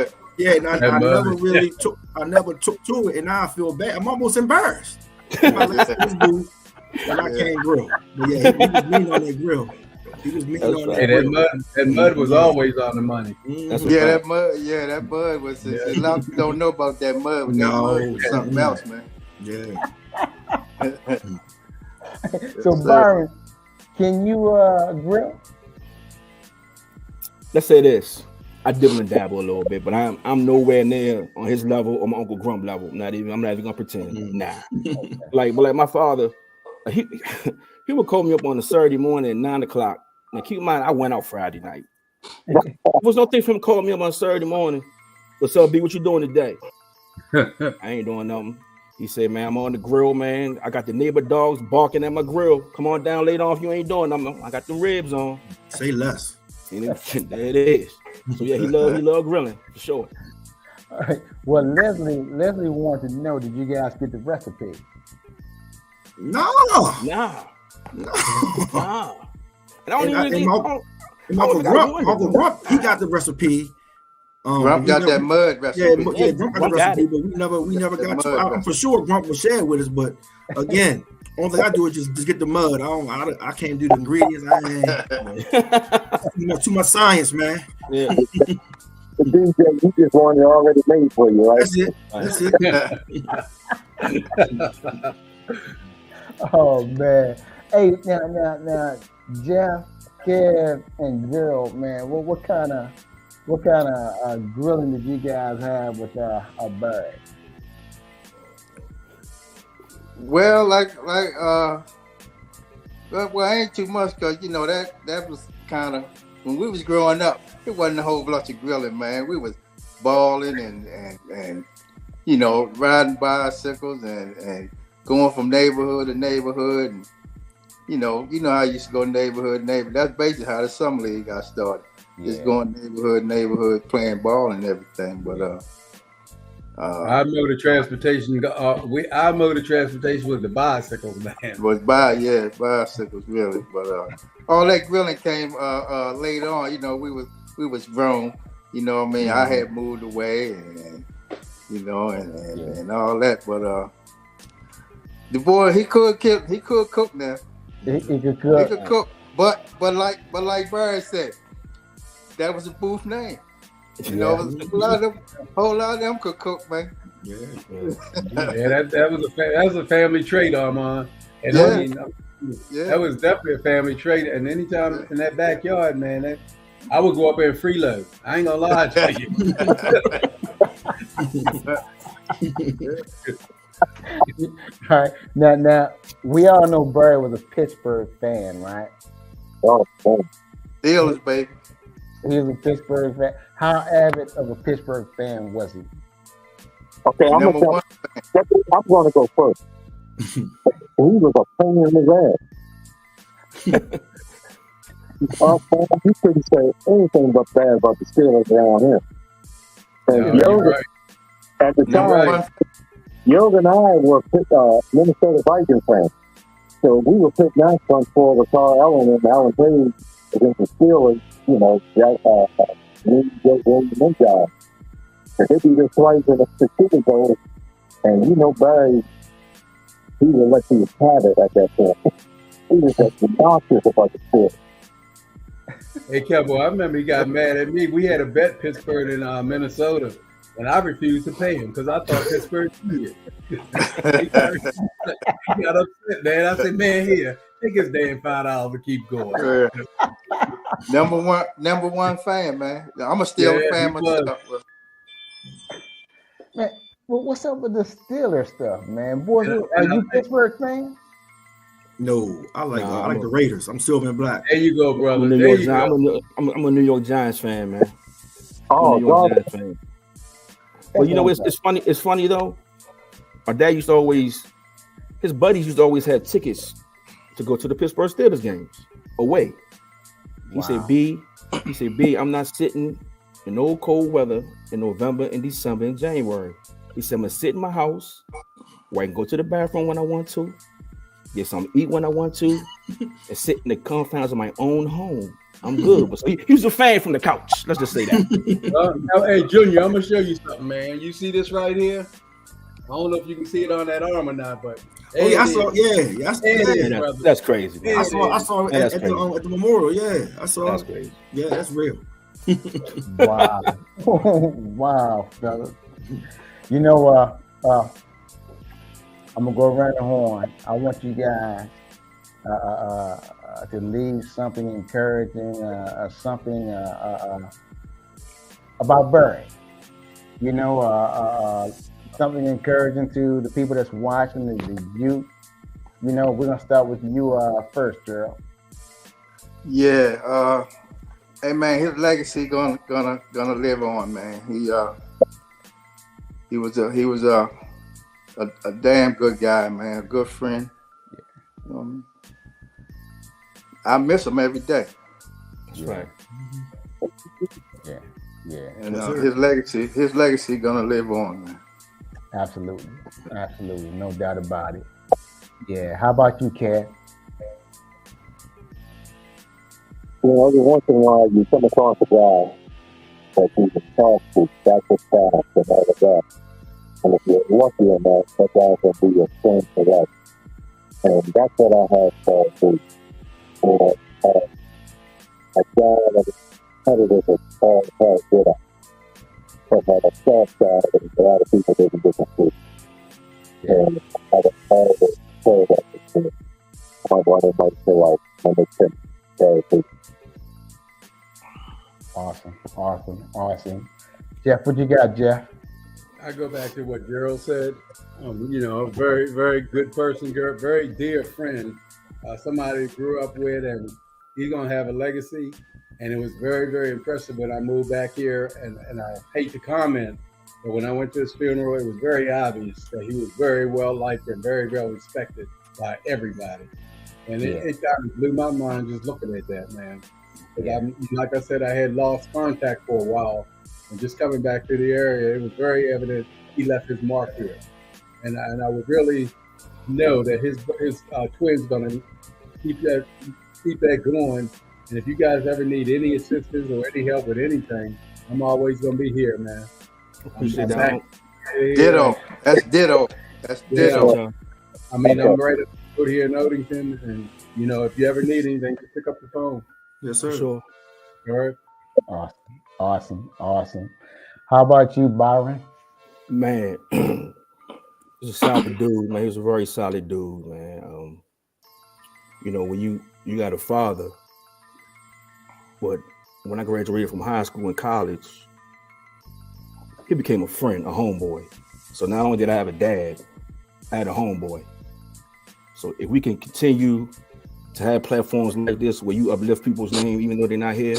S2: took to it, and now I feel bad. I'm almost embarrassed. My last booth, and I can't grill. But yeah, he was mean on that grill. He was mean on that grill.
S4: That mud was always on the money.
S6: That mud was. A lot of people don't know about that mud. That mud was something else, man.
S2: Yeah.
S1: So Byron, can you grill?
S3: Let's say this. I dibble and dabble a little bit, but I'm nowhere near on his level or my Uncle Grump level. I'm not even gonna pretend. Nah. Like my father, he would call me up on a Saturday morning at 9 o'clock. Now keep in mind, I went out Friday night. There was no thing for him to call me up on Saturday morning. What's up, B? What you doing today? I ain't doing nothing. He said, man, I'm on the grill, man. I got the neighbor dogs barking at my grill. Come on down later on if you ain't doing nothing. I got the ribs on.
S2: Say less.
S3: And there it is. So yeah, he love grilling for sure.
S1: All right. Well, Leslie wanted to know, did you guys get the recipe?
S2: No.
S3: Nah. And I
S2: Uncle Grump, he got the recipe.
S6: Grump got that mud recipe.
S2: Yeah, Grump got the recipe, but we never got to. I'm for sure Grump will share with us, but again, only thing I do is just get the mud. I can't do the ingredients. Too much science, man.
S3: Yeah.
S5: The DJ, you just want it already made for you, right?
S2: That's it.
S1: Oh man. Hey, now, Jeff, Kev, and Gerald, man, what kind of grilling did you guys have with Barry?
S6: Well, well, ain't too much, because that was kind of when we was growing up. It wasn't a whole bunch of grilling, man. We was balling and riding bicycles and going from neighborhood to neighborhood, and you know how I used to go neighborhood. That's basically how the summer league got started. Yeah. Just going neighborhood, playing ball and everything. But
S4: our mode of transportation. Our mode of transportation was the bicycles, man.
S6: Bicycles, really. But all that grilling came later on. We was grown. You know what I mean? Mm-hmm. I had moved away, and all that. But the boy, he could cook now.
S1: He could
S6: He
S1: cook.
S6: could cook. But like Barry said, that was a booth name. A whole lot of them could cook, man.
S2: Yeah.
S4: That was a family trait, Armand. And that was definitely a family trait. And anytime in that backyard, man, I would go up there and freeload. I ain't gonna lie to you.
S1: All right. Now we all know Barry was a Pittsburgh fan, right?
S5: Oh.
S6: Steelers, baby.
S1: He was a Pittsburgh fan. How avid of a Pittsburgh fan was he?
S5: Okay, I'm going to go first. He was a pain in his ass. He couldn't say anything but bad about the Steelers around him. And at the time, Yoga and I were Minnesota Vikings fans. So we were picking out front for the Carl Allen and Alan Page against the Steelers, and they beat us twice in the Super Bowl, and Barry, he would let you have it at that point. He was just obnoxious about the sport.
S4: Hey, Kevo, I remember he got mad at me. We had a bet Pittsburgh in Minnesota, and I refused to pay him because I thought Pittsburgh cheated. He got upset, man. I said, man, here, take his damn $5 to keep going.
S6: Number one fan, man. I'm a Steelers fan myself.
S1: Man, what's up with the Steelers stuff, man? Boys, are you Pittsburgh fan?
S2: No, I like the Raiders. I'm silver and black.
S4: There you go, brother.
S3: I'm a New York Giants fan, man. Giants fan. Well, it's funny. It's funny though. My dad used to always, his buddies used to always have tickets to go to the Pittsburgh Steelers games away. He said, B, I'm not sitting in no cold weather in November and December and January. He said, I'm gonna sit in my house where I can go to the bathroom when I want to, get something to eat when I want to, and sit in the confines of my own home. I'm good. So he was a fan from the couch. Let's just say that.
S4: Now, hey, Junior, I'm gonna show you something, man. You see this right here? I don't know if you can see it on that arm or not, but
S2: I saw. Yeah,
S3: that's crazy. Man.
S2: I saw it at the memorial. Yeah, I saw.
S3: That's crazy.
S2: Yeah, that's real.
S1: Wow, wow, fellas. You know, I'm gonna go around the horn. I want you guys to leave something encouraging, something about Barry. You know, something encouraging to the people that's watching, the youth. You know, we're gonna start with you first, Gerald.
S6: Yeah, hey man, his legacy gonna live on, man. He was a damn good guy, man, a good friend. I miss him every day.
S3: That's right.
S1: Yeah.
S6: And his legacy gonna live on, man.
S1: Absolutely, no doubt about it. Yeah. How about you, Kat?
S5: Every once in a while you come across a guy that you can talk to, that's a fact, and all of that. And if you're lucky enough, that guy can be your friend for that. And that's what I have for you. A guy that is competitive is all hard with us. But had a soft side that a lot of people didn't get to see. And I was always say that to me. I want to make sure I understand that.
S1: Awesome. Jeff, what you got, Jeff?
S4: I go back to what Gerald said. You know, a very, very good person, very dear friend, somebody I grew up with, and he's gonna have a legacy. And it was very, very impressive when I moved back here. And I hate to comment, but when I went to his funeral, it was very obvious that he was very well liked and very well respected by everybody. And it kind of blew my mind just looking at that, man. Like I said, I had lost contact for a while, and just coming back to the area, it was very evident he left his mark here. And I would really know that his twins gonna keep that going. And if you guys ever need any assistance or any help with anything, I'm always gonna be here, man.
S3: Appreciate that.
S6: Ditto. That's ditto.
S4: I mean, I'm right up here in Odenton, and you know, if you ever need anything, just pick up the phone.
S2: Yes, sir.
S3: Sure.
S4: All right.
S1: Awesome. How about you, Byron?
S3: Man, he's a solid dude, man. He's a very solid dude, man. You know, when you got a father, but when I graduated from high school and college, he became a friend, a homeboy. So not only did I have a dad, I had a homeboy. So if we can continue to have platforms like this where you uplift people's name even though they're not here,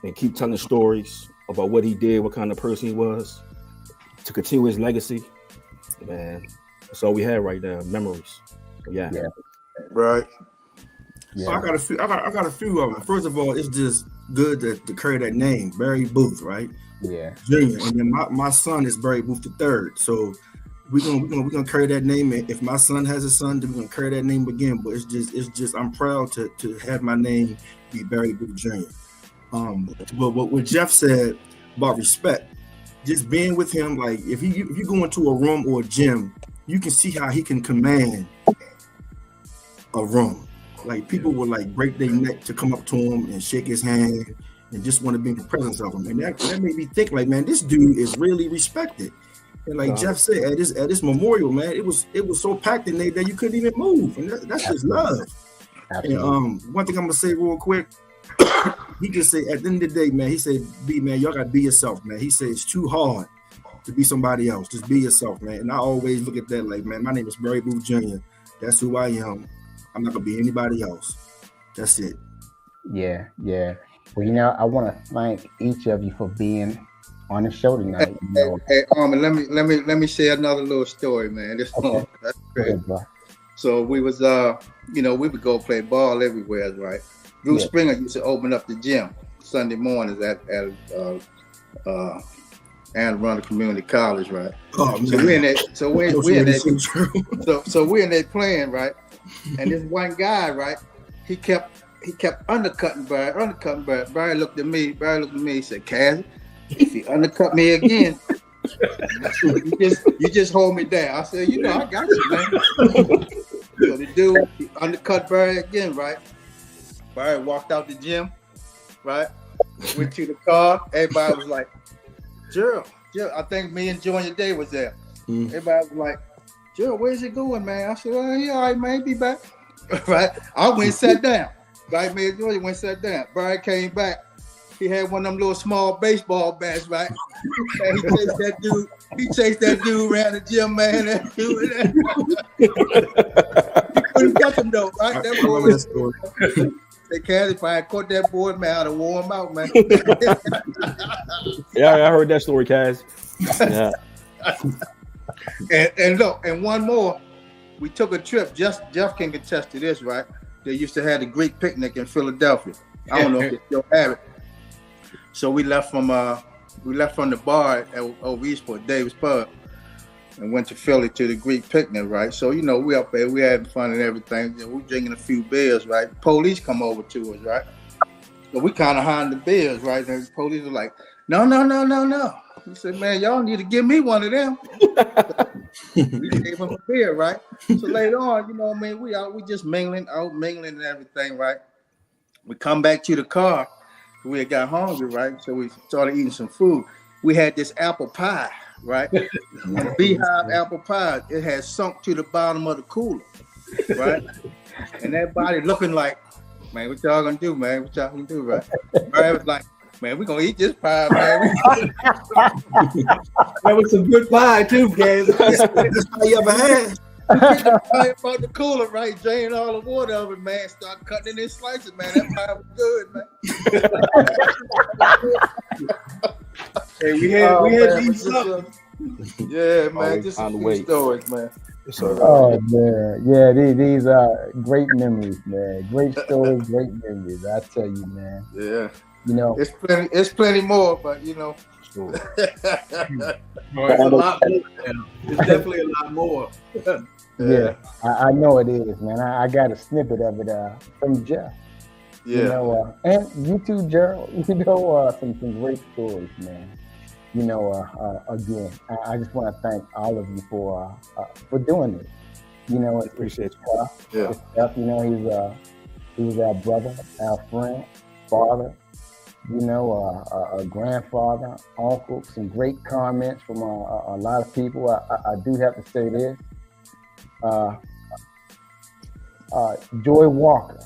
S3: and keep telling stories about what he did, what kind of person he was, to continue his legacy, man, that's all we have right now, memories. So, yeah.
S6: Right.
S2: So I got a few of them. First of all, it's just good to carry that name, Barry Booth, right?
S1: Yeah.
S2: Junior, and then my son is Barry Booth III. So we're gonna carry that name. If my son has a son, then we're gonna carry that name again. But it's just I'm proud to have my name be Barry Booth Jr. But what Jeff said about respect, just being with him, like if you go into a room or a gym, you can see how he can command a room. Like people would like break their neck to come up to him and shake his hand and just want to be in the presence of him. And that made me think, like, man, this dude is really respected. And like Jeff said, at this memorial, man, it was so packed in there that you couldn't even move. And that's just love. And one thing I'm gonna say real quick, he just said at the end of the day, man, he said, man, y'all gotta be yourself, man. He said it's too hard to be somebody else. Just be yourself, man. And I always look at that like, man, my name is Barry Booth Jr. That's who I am. I'm not gonna be anybody else. That's it.
S1: Yeah. Well, I want to thank each of you for being on the show tonight.
S6: Hey, Armin, let me share another little story, man. That's great. So we was we would go play ball everywhere, right? Bruce Springer used to open up the gym Sunday mornings at Anne Arundel Community College, right?
S2: Oh,
S6: So
S2: man.
S6: we're in that. So we're in that. So we're in that playing, right? And this one guy, right? He kept undercutting Barry. Barry looked at me. He said, "Cass, if you undercut me again, you just hold me down." I said, "You know, I got you, man." So the dude he undercut Barry again, right? Barry walked out the gym, right? Went to the car. Everybody was like, Gerald, I think me and Junior Day was there. Everybody was like, Gerald, where's it going, man? I said, "Oh, yeah, all right, man, be back." Right? I went and sat down. Right, man, Junior went and sat down. Barry came back. He had one of them little small baseball bats, right? And he chased that dude around the gym, man. That dude, he couldn't catch him though, right? That boy was Say, Cass, if I had caught that boy, man, I'd have wore him out, man.
S3: Yeah, I heard that story, Cass. Yeah.
S6: and look, and one more. We took a trip. Jeff can contest to this, right? They used to have the Greek picnic in Philadelphia. I don't know if they still have it. So we left from the bar at over Eastport, Davis Pub, and went to Philly to the Greek picnic, right? So, you know, we up there, we having fun and everything. We drinking a few beers, right? Police come over to us, right? So we kind of hiding the beers, right? And the police were like, no. He said, "Man, y'all need to give me one of them." We gave him a beer, right? So later on, you know what I mean? We just mingling and everything, right? We come back to the car. We had got hungry, right? So we started eating some food. We had this apple pie, right? And Beehive apple pie. It had sunk to the bottom of the cooler, right? And everybody looking like, "Man, what y'all gonna do, man? What y'all gonna do, right?" Barry was like, "Man, we gonna eat this pie, man."
S7: That was some good pie too, guys.
S2: That's all you ever had.
S6: The pie about the cooler, right? Drain all the water of it, man. Start cutting it in slices, man. That pie was good, man.
S7: Hey, we had these something.
S6: Yeah, man. Just a few stories, man.
S1: Oh man, yeah, these are great memories, man. Great stories, great memories. I tell you, man.
S6: Yeah.
S1: You know,
S6: it's plenty more, but you know,
S7: It's a lot more. It's definitely a lot more.
S1: yeah, I know it is, man. I got a snippet of it from Jeff.
S6: Yeah.
S1: You know, and you too, Gerald. You know, some great stories, man. You know, again, I just want to thank all of you for doing this. You know,
S3: Appreciate
S1: you.
S6: Yeah.
S1: Jeff, you know, he was our brother, our friend, father. You know, a grandfather, uncle. Some great comments from a lot of people. I do have to say this. Joy Walker.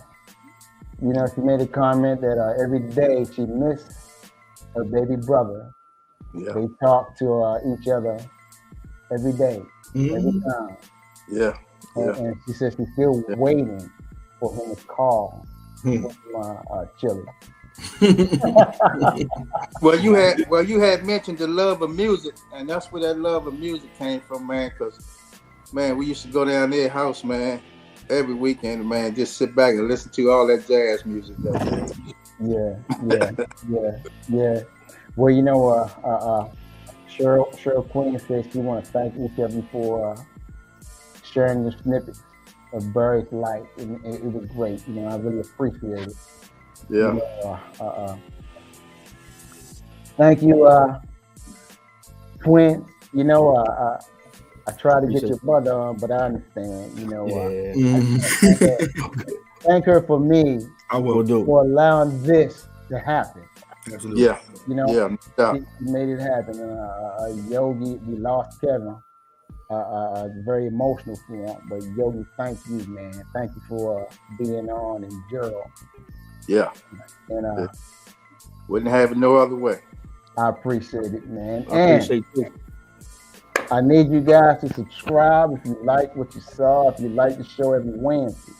S1: You know, she made a comment that every day she missed her baby brother.
S6: Yeah.
S1: They talk to each other every day, every time.
S6: Yeah.
S1: And she says she's still waiting for him to call from Chile.
S6: Well, you had mentioned the love of music, and that's where that love of music came from, man. Because, man, we used to go down their house, man, every weekend, man, just sit back and listen to all that jazz music.
S1: Yeah. Well, you know, Cheryl Queen says she wants to thank each of you for sharing the snippets of Barry's life. It was great. You know, I really appreciate it.
S6: Yeah.
S1: You know, thank you, Twin. You know, I tried to get your brother on, but I understand. You know, thank her for me.
S2: I will do
S1: for allowing this to happen.
S2: Absolutely.
S6: Yeah.
S1: You know,
S6: yeah.
S1: He made it happen. Yogi, we lost Kevin. Very emotional for him, but Yogi, thank you, man. Thank you for being on, and Gerald.
S6: Yeah.
S1: And
S6: wouldn't have it no other way.
S1: I appreciate it, man.
S3: I appreciate it.
S1: I need you guys to subscribe if you like what you saw, if you like the show every Wednesday.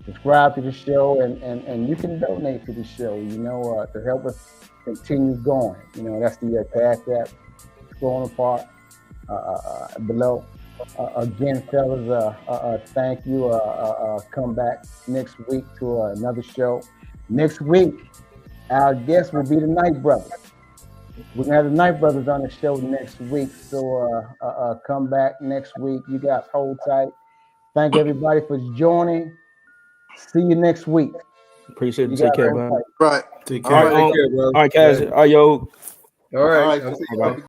S1: Subscribe to the show, and you can donate to the show, you know, to help us continue going. You know, that's the Cash App scrolling apart below. Again, fellas, thank you. Come back next week to another show. Next week, our guest will be the Night Brothers. We're gonna have the Night Brothers on the show next week. So come back next week. You guys hold tight. Thank everybody for joining. See you next week.
S3: Appreciate
S1: You
S3: it. Take
S1: guys
S3: care,
S1: hold
S3: man.
S1: tight.
S6: Right.
S2: Take
S3: All
S2: care.
S3: right,
S4: Take care, brother.
S3: all right, guys. All right, yo.
S4: All right.
S6: All right.
S4: I'll see you.
S3: Bye.